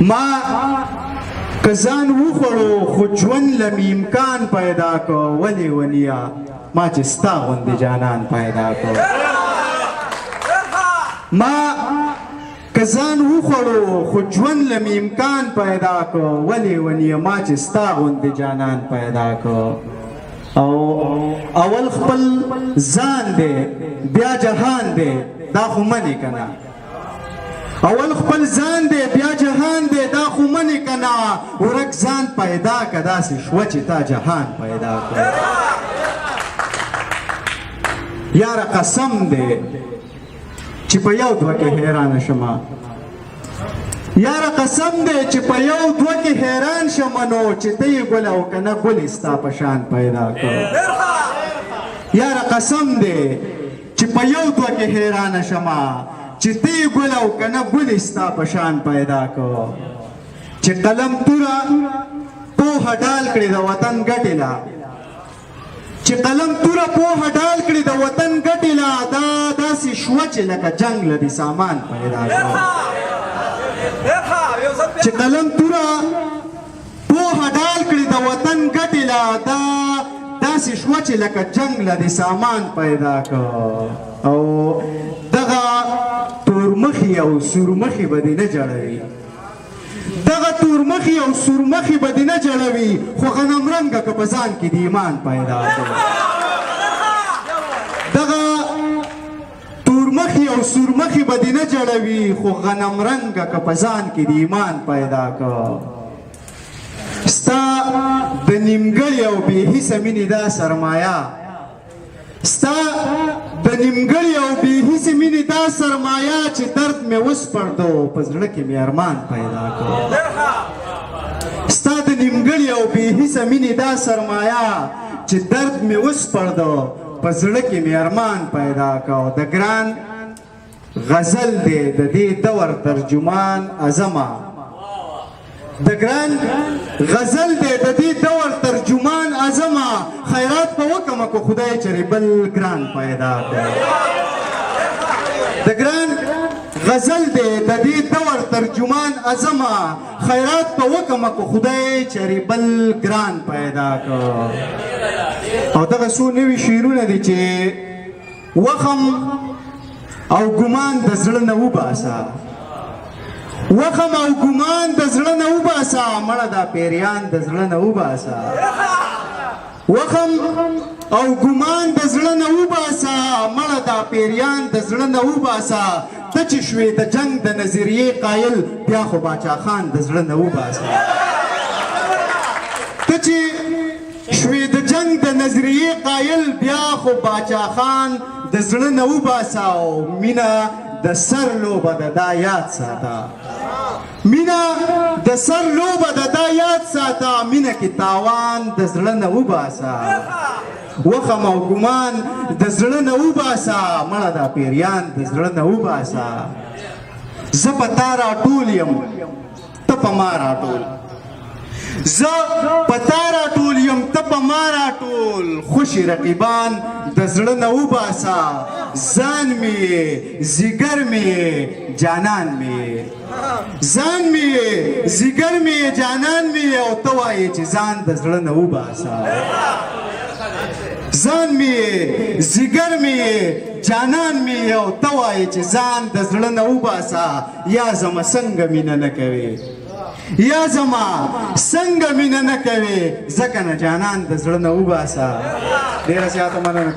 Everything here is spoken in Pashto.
ما که ځان وخوړو خو ژوند له مې امکان پیدا کو ولې ونیا ما چې ستا غوندې جانان پیدا کو ما که ځان وخوړو خو ژوند له مې امکان پیدا کو ولې ونیا ما چې ستا غوندې جانان پیدا کو او اول خپل ځان دی بیا جهان دی دا خو منې که نه اول خپل ځان دی بیا جهان دی دا خو منې که نه ورک ځان پیدا که داسې شوه چې تا جهان پیدا که یاره قسم دی چې په یو دوه کې حیرانه شمه یاره قسم دی چې په یو دوه کې حیران شمه نو چې ته یې ګل او که نه ګلې ستا په شان پیدا که یاره قسم دی چې په یو دوه کې حیرانه شمه چې ته یې ګل او که نه ګلې ستا په شان پیدا که چې قلم توره پوهه ډال کړې د وطن ګټې له چې قلم توره پوهه ډال کړې د وطن ګټې له دا داسې شوه چې لکه جنګ له دې سامان پیدا کړه چې قلم توره پوهه ډال کړې د وطن ګټې له دا داسې شوه چې لکه جنګ له دې سامان پیدا کړه او دغه تورمخي او سورمخي به دې نه جړوي دغه تورمخي او سورمخي به دې نه جړوي خو غنمرنګه که په ځان کې د ایمان پیدا کړي دغه تورمخي او سورمخي به دې نه جړوي خو غنمرنګه که په ځان کې د ایمان پیدا کړه ستا د نیمګړي او بې حسه مینې دا سرمایه ستا د نیمګړي او بې حسې مینې دا سرمایه چې درد مې وسپړدو په زړه کې مې ارمان پیدا کړ ستا د نیمګړي او بې حسه مینې دا سرمایه چې درد مې وسپړدو په زړه کې مې ارمان پیدا کړ د ګران غزل دی د دې دور ترجمان اعظمه د ګران غزل دی د دې دور ترجمان اعظمه خیرات په وکمه که خدای چرې بل ګران پیدا کړي د ګران غزل دی د دې دور ترجمان اعظمه خیرات په وکمه که خدای چرې بل ګران پیدا کړي او دغه څو نوي شعرونه دي چې وخم او ګمان د زړه نه وباسه وخم او ګمان د زړه نه وباسه مړه دا پیریان د زړه نه وباسه وخم او ګمان د زړه نه وباسه مړه دا پیریان د زړه نه وباسه ته چې شوې د جنګ د نظریې قایل بیا خو باچا خان د زړه نه وباسه ته چې شوې د جنګ د نظریې قایل بیا خو باچا خان د زړه نه وباسه او مینه د سر لوبه د دا یاد ساته مینه د سر لوبه د دا یاد ساته مینه کې تاوان د زړه نه وباسه وخم او ګمان د زړه نه وباسه مړه دا پیریان د زړه نه وباسه زه په تا راټول یم ته په ما راټول زه په تا راټول یم ته په ما راټول خوشي رقیبان د زړه نه وباسه ځان مې ځیګر مې جانان مې ځان مې ځیګر مې جانان مې او ته وایې چې ځان د زړه نه وباسه ځان مې ځیګر مې جانان مې او ته وایې چې ځان د زړه نه وباسه یا زما څنګه مینه نه کوې یا زما څنګه مینه نه کوې ځکه نه جانان د زړه نه وباسه ډېره زیاته مننه